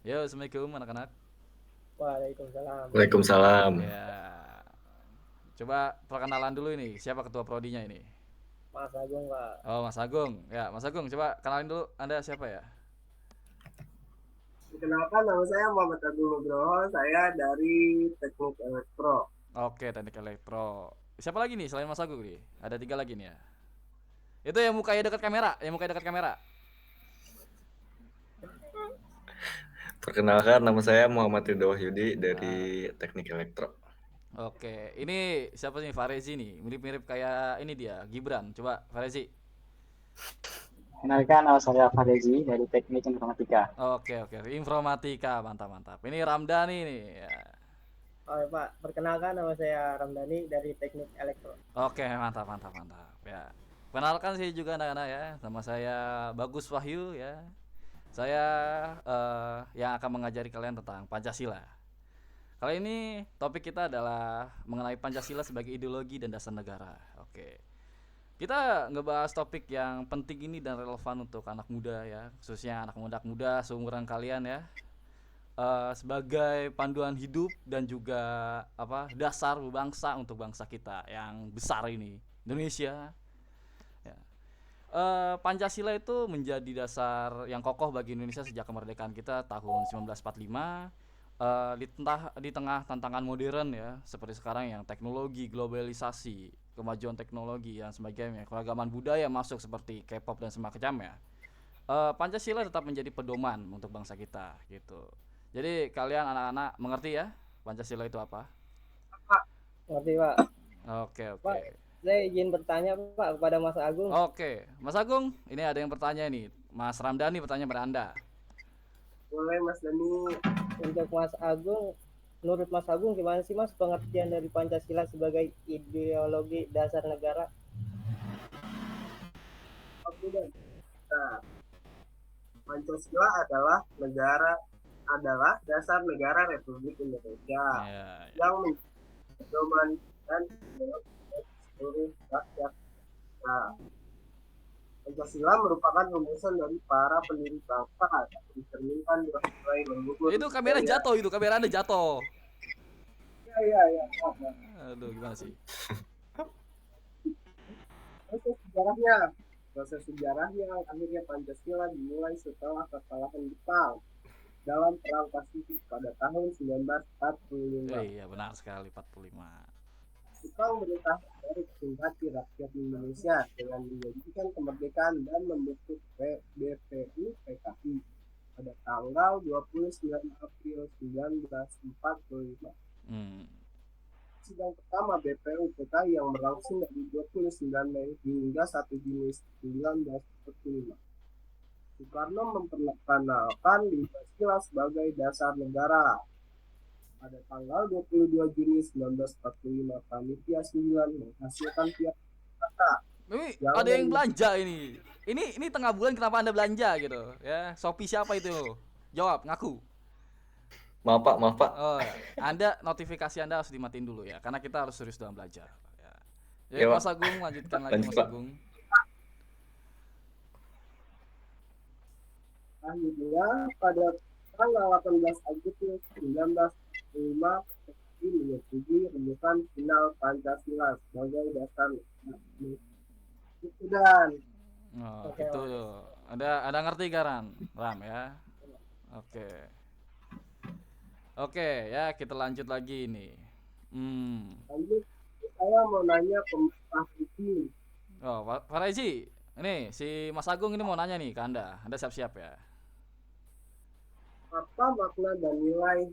Yo, assalamualaikum anak-anak. Waalaikumsalam. Waalaikumsalam. Ya, coba perkenalan dulu ini. Siapa ketua prodinya ini? Mas Agung, Pak. Oh, Mas Agung. Ya, Mas Agung, coba kenalin dulu. Anda siapa ya? Perkenalkan, nama saya Muhammad Agung Nugroho. Saya dari Teknik Elektro. Oke, teknik elektro. Siapa lagi nih selain Mas Agung nih? Ada tiga lagi nih ya. Itu yang mukanya dekat kamera, yang mukanya dekat kamera. Perkenalkan, nama saya Muhammad Ridho Wahyudi Ah, dari Teknik Elektro. oke, ini siapa nih? Farezi nih. Mirip-mirip kayak ini dia, Gibran. Coba Farezi. Kenalkan, nama saya Farezi dari Teknik Informatika. Oke, informatika, mantap mantap. Ini Ramdhani nih. Ya. Oh, ya, Pak. Perkenalkan, nama saya Ramdhani dari Teknik Elektro. Oke, mantap mantap mantap. Ya. Kenalkan sih juga anak-anak ya. Nama saya Bagus Wahyu ya. Saya yang akan mengajari kalian tentang Pancasila. Kali ini topik kita adalah mengenai Pancasila sebagai ideologi dan dasar negara. Oke. Kita ngebahas topik yang penting ini dan relevan untuk anak muda ya, khususnya anak muda seumuran kalian ya. Sebagai panduan hidup dan juga dasar bangsa untuk bangsa kita yang besar ini, Indonesia. Ya. Pancasila itu menjadi dasar yang kokoh bagi Indonesia sejak kemerdekaan kita tahun 1945. Di tengah tantangan modern ya seperti sekarang yang teknologi, globalisasi, kemajuan teknologi dan sebagainya, keragaman budaya masuk seperti K-pop dan semacamnya. Pancasila tetap menjadi pedoman untuk bangsa kita gitu. Jadi kalian anak-anak mengerti ya Pancasila itu apa? Ngerti, Pak? Oke Pak, oke. saya izin bertanya, Pak, kepada Mas Agung. Oke, Mas Agung, ini ada yang bertanya nih. Mas Ramdhani bertanya pada Anda. Boleh, Mas Dani. Untuk Mas Agung, menurut Mas Agung, gimana sih, Mas, pengertian dari Pancasila sebagai ideologi dasar negara? Oke, dan nah, Pancasila adalah dasar negara Republik Indonesia Ya, ya. yang menjadi pedoman dan ideologi bagi seluruh rakyat. Nah, Pancasila merupakan rumusan dari para pendiri bangsa yang mencerminkan nilai leluhur Itu kamera budaya. jatuh, itu kamera Anda jatuh. Ya. Aduh, gimana sih? Proses sejarahnya. Proses sejarahnya akhirnya Pancasila dimulai setelah kekalahan Jepang dalam Perang Pasifik pada tahun 1945. Iya, benar sekali 45. Jepang berusaha menarik simpati rakyat Indonesia dengan menjanjikan kemerdekaan dan membentuk BPU PKI pada tanggal 29 April 1945. Hmm. Sidang pertama BPU PKI yang berlangsung dari 29 Mei hingga 1 Juni 1945. Soekarno memperkenalkan Pancasila sebagai dasar negara. Pada tanggal 22 Juni 1945, Panitia 9 menghasilkan piagam kata Ini yang ada yang belanja ini. Ini tengah bulan kenapa Anda belanja gitu? Ya, Shopee siapa itu? Jawab, ngaku. Maaf Pak. Oh, ya. Anda notifikasi Anda harus dimatiin dulu ya, karena kita harus serius dalam belajar. Ya. Jadi Ya Mas Pak, Agung lanjutkan lagi lanjut Mas Pak. Agung. akhirnya pada tanggal 18 Agustus 1945 PKI menyetujui rumusan final Pancasila sebagai dasar negara. Itu dan Oh, Oke, gitu. Mas. Ada ngerti kan, Ram ya? Oke. Oke, ya kita lanjut lagi nih. lanjut saya mau nanya ke Pak Riki. Oh, Faraizi, ini si Mas Agung ini mau nanya nih ke Anda. Anda siap-siap ya. Apa makna dan nilai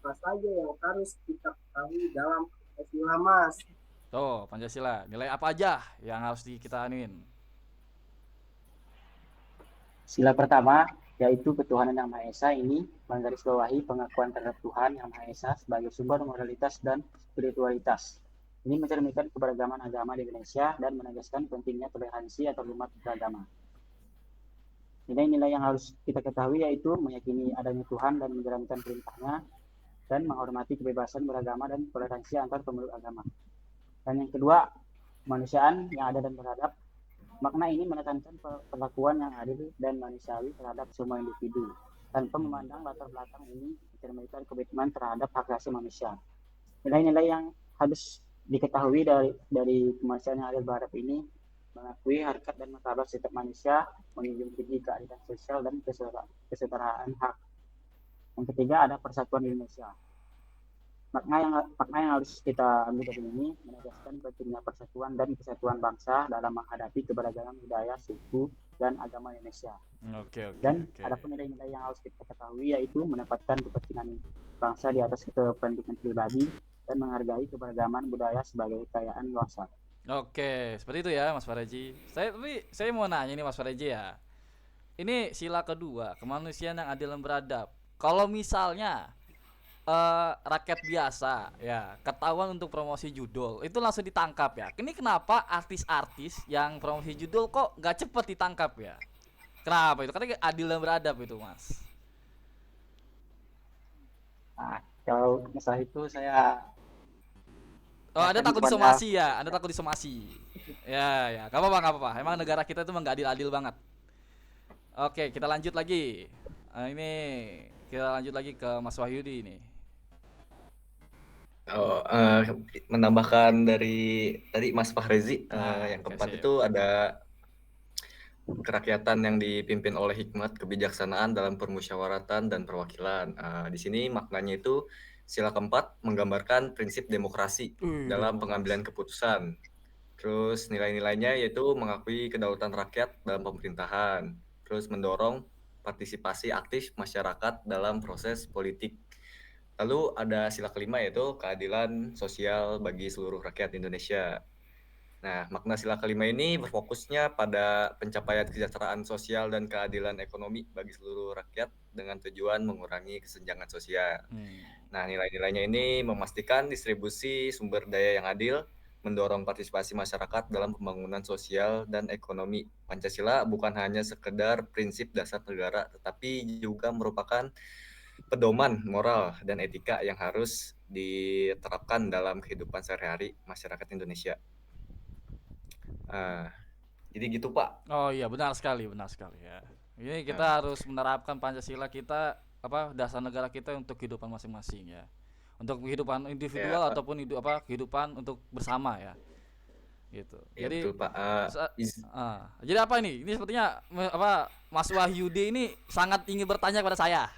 apa saja yang harus kita ketahui dalam Pancasila, Mas? Tuh, Pancasila. Nilai apa aja yang harus kita anuin? Sila pertama, yaitu ketuhanan yang Maha Esa ini menggarisbawahi pengakuan terhadap Tuhan yang Maha Esa sebagai sumber moralitas dan spiritualitas. Ini mencerminkan keberagaman agama di Indonesia dan menegaskan pentingnya toleransi atau umat beragama. Nilai-nilai yang harus kita ketahui yaitu meyakini adanya Tuhan dan menjalankan perintahnya dan menghormati kebebasan beragama dan toleransi antar pemeluk agama. Dan yang kedua, kemanusiaan yang ada dan beradab. Makna ini menekankan perlakuan yang adil dan manusiawi terhadap semua individu. tanpa memandang latar belakang ini mencerminkan komitmen terhadap hak asasi manusia. Nilai-nilai yang harus diketahui dari kemanusiaan yang adil berharap ini mengakui harkat dan martabat setiap manusia, menjunjung tinggi keadilan sosial dan kesetaraan hak. Yang ketiga ada persatuan Indonesia. Makna yang harus kita ambil dari ini menegaskan pentingnya persatuan dan kesatuan bangsa dalam menghadapi keberagaman budaya, suku, dan agama Indonesia. Oke. Dan adapun nilai-nilai yang harus kita ketahui yaitu menempatkan kepentingan bangsa di atas kepentingan pribadi dan menghargai keberagaman budaya sebagai kekayaan bangsa. Oke, seperti itu ya Mas Faraji. Saya mau nanya nih Mas Faraji ya. Ini sila kedua, kemanusiaan yang adil dan beradab. Kalau misalnya rakyat biasa ya ketahuan untuk promosi judul itu langsung ditangkap ya. Ini kenapa artis-artis yang promosi judul kok nggak cepet ditangkap ya? Kenapa itu? Karena adil dan beradab itu Mas. Nah, kalau masalah itu saya Oh, Anda takut kepada- disomasi ya? Anda takut disomasi? Ya, gak apa-apa. Emang negara kita itu nggak adil-adil banget. Oke, kita lanjut lagi. Ini kita lanjut lagi ke Mas Wahyudi ini. Oh, menambahkan dari tadi Mas Fahrezi, yang keempat kasih. itu ada kerakyatan yang dipimpin oleh hikmat kebijaksanaan dalam permusyawaratan dan perwakilan. Di sini maknanya itu sila keempat menggambarkan prinsip demokrasi dalam pengambilan keputusan. Terus nilai-nilainya yaitu mengakui kedaulatan rakyat dalam pemerintahan. Terus mendorong partisipasi aktif masyarakat dalam proses politik. Lalu ada sila kelima yaitu keadilan sosial bagi seluruh rakyat Indonesia. Nah, makna sila kelima ini berfokusnya pada pencapaian kesejahteraan sosial dan keadilan ekonomi bagi seluruh rakyat dengan tujuan mengurangi kesenjangan sosial. Nah, nilai-nilainya ini memastikan distribusi sumber daya yang adil, mendorong partisipasi masyarakat dalam pembangunan sosial dan ekonomi. Pancasila bukan hanya sekedar prinsip dasar negara, tetapi juga merupakan pedoman moral dan etika yang harus diterapkan dalam kehidupan sehari-hari masyarakat Indonesia. Jadi gitu Pak. Oh iya, benar sekali ya. Ini kita harus menerapkan Pancasila kita dasar negara kita untuk kehidupan masing-masing ya. Untuk kehidupan individual ataupun kehidupan untuk bersama ya. Gitu. Ya, Jadi betul Pak. jadi apa ini? Ini sepertinya Mas Wahyudi ini sangat ingin bertanya kepada saya.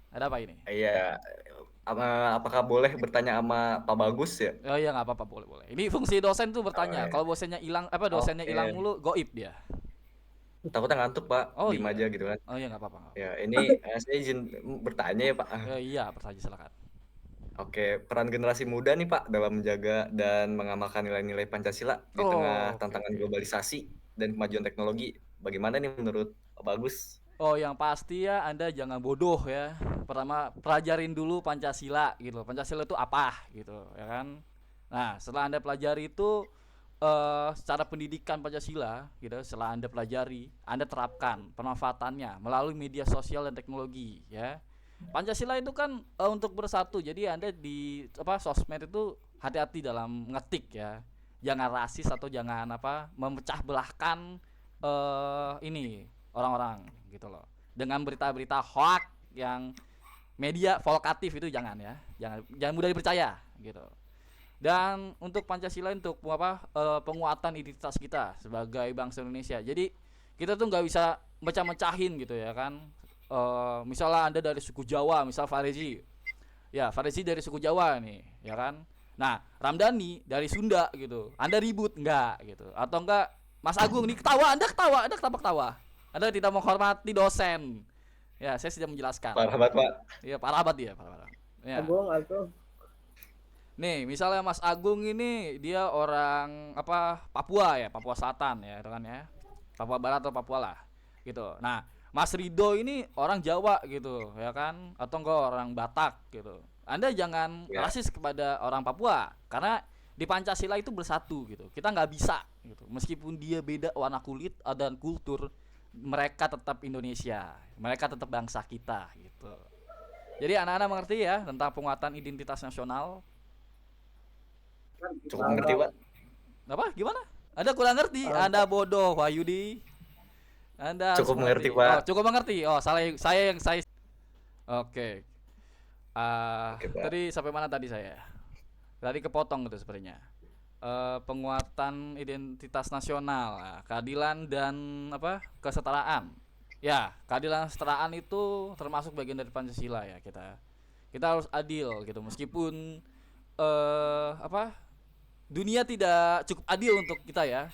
Ada apa ini? Iya, apakah boleh bertanya sama Pak Bagus ya? Oh iya, nggak apa-apa, boleh. Ini fungsi dosen tuh bertanya. iya. Kalau dosennya hilang mulu, goib dia. Takutnya ngantuk Pak, Oh, diem iya. aja gitu kan. Oh iya, nggak apa-apa. Ya, ini saya izin bertanya ya Pak. Iya, bertanya silakan. Oke, peran generasi muda nih Pak dalam menjaga dan mengamalkan nilai-nilai Pancasila di tengah tantangan globalisasi dan kemajuan teknologi. Bagaimana nih menurut Pak Bagus? Oh, yang pasti ya Anda jangan bodoh ya. Pertama, pelajarin dulu Pancasila gitu. Pancasila itu apa gitu, ya kan? Nah, setelah Anda pelajari itu secara pendidikan Pancasila gitu, setelah Anda pelajari, Anda terapkan pemanfaatannya melalui media sosial dan teknologi ya. Pancasila itu kan untuk bersatu. Jadi Anda di sosmed itu hati-hati dalam ngetik ya. Jangan rasis atau jangan memecah belahkan ini orang-orang gitu loh. Dengan berita-berita hoax yang media vokatif itu jangan ya. Jangan mudah dipercaya gitu. Dan untuk Pancasila untuk penguatan identitas kita sebagai bangsa Indonesia. Jadi kita tuh nggak bisa mecah-mecahin gitu ya kan. Misalnya Anda dari suku Jawa, misal Farezi. Ya, Farezi dari suku Jawa nih, ya kan? Nah, Ramdhani dari Sunda gitu. Anda ribut enggak gitu. Atau enggak Mas Agung nih Anda ketawa. Anda tidak menghormati dosen. Ya, saya sudah menjelaskan. Parah banget Pak. Iya, parah banget dia, parah. Ya. Agung. Nih, misalnya Mas Agung ini dia orang Papua ya, Papua Selatan ya, itu kan ya. Papua Barat atau Papua lah. Gitu. Nah, Mas Rido ini orang Jawa gitu, ya kan? Atau enggak orang Batak gitu. Anda jangan rasis kepada orang Papua karena di Pancasila itu bersatu gitu. Kita nggak bisa gitu. Meskipun dia beda warna kulit dan kultur, mereka tetap Indonesia. Mereka tetap bangsa kita gitu. Jadi anak-anak mengerti ya tentang penguatan identitas nasional. Cukup mengerti Pak. Apa? Gimana? Anda kurang ngerti? Anda bodoh, Wahyudi. Anda Cukup harus mengerti, Pak. Oh, cukup mengerti. Oh, saya Oke. Oke, Pak. Tadi sampai mana tadi saya? Tadi kepotong gitu sebenarnya. Penguatan identitas nasional, keadilan dan apa? Kesetaraan. Ya, keadilan dan kesetaraan itu termasuk bagian dari Pancasila ya kita. Kita harus adil gitu meskipun apa? Dunia tidak cukup adil untuk kita ya.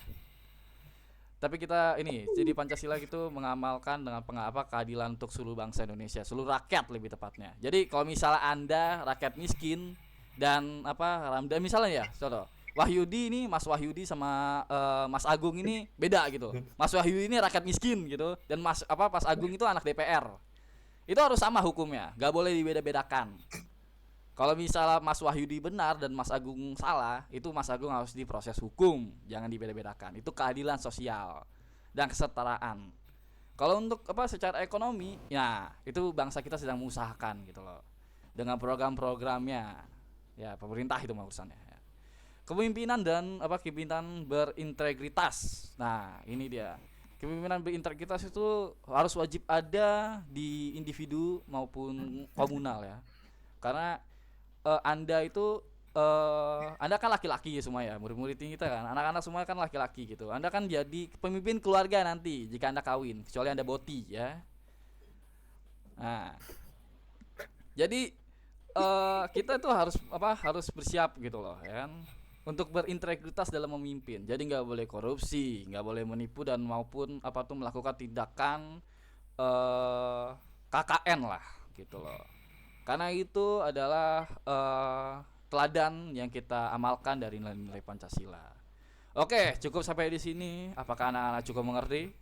Tapi kita ini jadi Pancasila itu mengamalkan dengan keadilan untuk seluruh bangsa Indonesia, seluruh rakyat lebih tepatnya. Jadi kalau misalnya Anda rakyat miskin dan apa Ramdan misalnya ya, contoh Wahyudi ini Mas Wahyudi sama Mas Agung ini beda gitu. Mas Wahyudi ini rakyat miskin gitu dan Mas Agung itu anak DPR. Itu harus sama hukumnya, gak boleh dibeda-bedakan. Kalau misalnya Mas Wahyudi benar dan Mas Agung salah, itu Mas Agung harus diproses hukum, jangan dibeda-bedakan. Itu keadilan sosial dan kesetaraan. Kalau untuk apa secara ekonomi, ya itu bangsa kita sedang mengusahakan gitu loh. Dengan program-programnya, ya pemerintah itu urusannya. Ya. Kepemimpinan dan kepemimpinan berintegritas. Nah, ini dia. Kepemimpinan berintegritas itu harus wajib ada di individu maupun komunal ya. Karena Anda itu Anda kan laki-laki ya semua ya, murid-murid kita kan, anak-anak semua kan laki-laki gitu. Anda kan jadi pemimpin keluarga nanti jika Anda kawin, kecuali Anda boti ya. Nah, jadi kita itu harus bersiap gitu loh, ya kan, untuk berintegritas dalam memimpin. Jadi nggak boleh korupsi, nggak boleh menipu dan maupun melakukan tindakan KKN lah gitu loh. Karena itu adalah teladan yang kita amalkan dari nilai-nilai Pancasila. Oke, cukup sampai di sini. Apakah anak-anak cukup mengerti?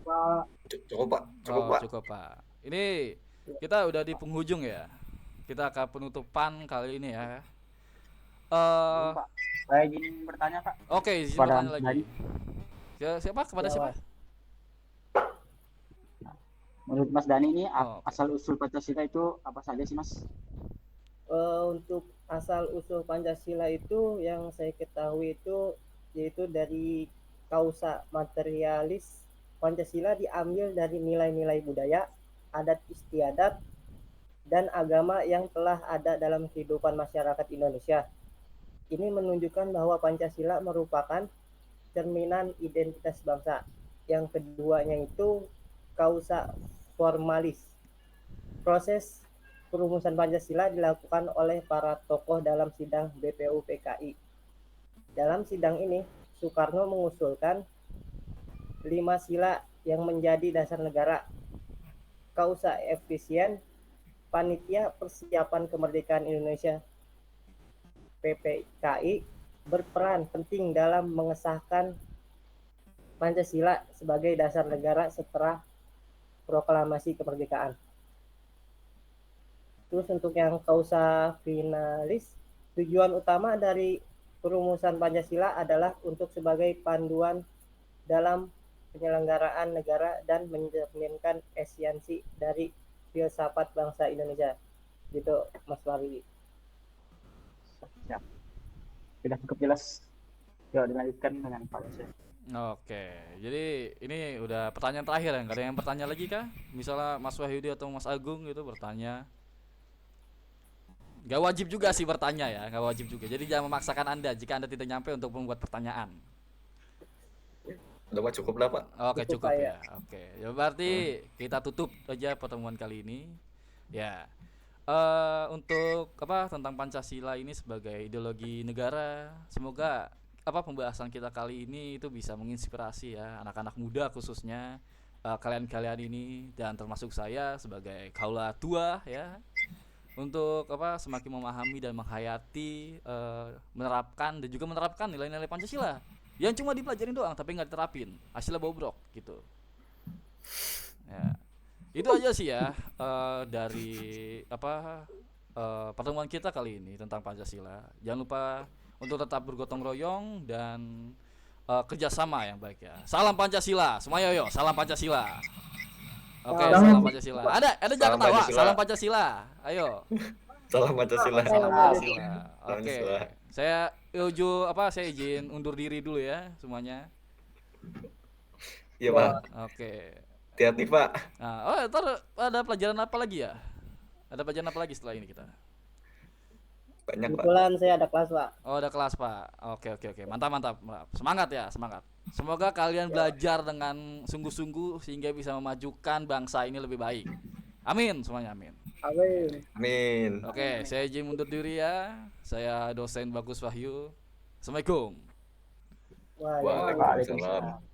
Pak, Cukup, Pak. Cukup, Pak. Cukup, Pak. Ini kita udah di penghujung ya. Kita akan penutupan kali ini ya. Pak, saya ingin bertanya Pak. Oke, izin Kepada bertanya lagi. Siapa? Kepada siapa? Menurut Mas Dani ini Oh. asal usul Pancasila itu apa saja sih Mas? Untuk asal usul Pancasila itu yang saya ketahui itu yaitu dari kausa materialis. Pancasila diambil dari nilai-nilai budaya, adat istiadat, dan agama yang telah ada dalam kehidupan masyarakat Indonesia. Ini menunjukkan bahwa Pancasila merupakan cerminan identitas bangsa. Yang keduanya itu kausa formalis. Proses perumusan Pancasila dilakukan oleh para tokoh dalam sidang BPUPKI. Dalam sidang ini, Soekarno mengusulkan 5 sila yang menjadi dasar negara. Kausa efisien, Panitia Persiapan Kemerdekaan Indonesia PPKI berperan penting dalam mengesahkan Pancasila sebagai dasar negara setelah proklamasi kemerdekaan. Terus untuk yang kausa finalis, tujuan utama dari perumusan Pancasila adalah untuk sebagai panduan dalam penyelenggaraan negara dan mencerminkan esensi dari filsafat bangsa Indonesia. Gitu, Mas Wali. Ya. Sudah cukup jelas. Yuk dilanjutkan dengan Pak Yosef. Oke, jadi ini udah pertanyaan terakhir ya. Nggak ada yang bertanya lagi kah? Misalnya Mas Wahyudi atau Mas Agung gitu bertanya. Gak wajib juga sih bertanya ya, gak wajib juga. Jadi jangan memaksakan Anda jika Anda tidak nyampe untuk membuat pertanyaan. Udah, Pak. Cukup lah, Pak. Oke, Cukup, cukup Pak, ya. Oke, ya berarti kita tutup aja pertemuan kali ini. Ya, untuk tentang Pancasila ini sebagai ideologi negara, semoga pembahasan kita kali ini itu bisa menginspirasi ya anak-anak muda khususnya kalian-kalian ini dan termasuk saya sebagai kaula tua ya. Untuk semakin memahami dan menghayati menerapkan dan juga menerapkan nilai-nilai Pancasila yang cuma dipelajarin doang tapi nggak diterapin, hasilnya bobrok gitu ya. Itu aja sih ya dari pertemuan kita kali ini tentang Pancasila. Jangan lupa untuk tetap bergotong royong dan kerjasama yang baik ya. Salam Pancasila semuanya, yo salam Pancasila. Oke, salam Pancasila. Ada jangan Salam ketawa. Pancasila. Salam Pancasila. Ayo. Salam Pancasila. Salam Pancasila. Salam Oke. Pancasila. Saya izin undur diri dulu ya semuanya. Iya, Pak. Oke. Hati-hati, Pak. Nah, oh, ntar ada pelajaran apa lagi ya? Ada pelajaran apa lagi setelah ini kita? Banyak, Pak. Kebetulan saya ada kelas, Pak. Oh, ada kelas, Pak. Oke, oke, oke. Mantap, mantap. Semangat ya, semangat. Semoga kalian belajar dengan sungguh-sungguh sehingga bisa memajukan bangsa ini lebih baik. Amin, semuanya amin. Amin. Amin. Oke, saya izin mundur diri ya. Saya dosen Bagus Wahyu. Assalamualaikum. Wah, ya. Waalaikumsalam. Waalaikumsalam.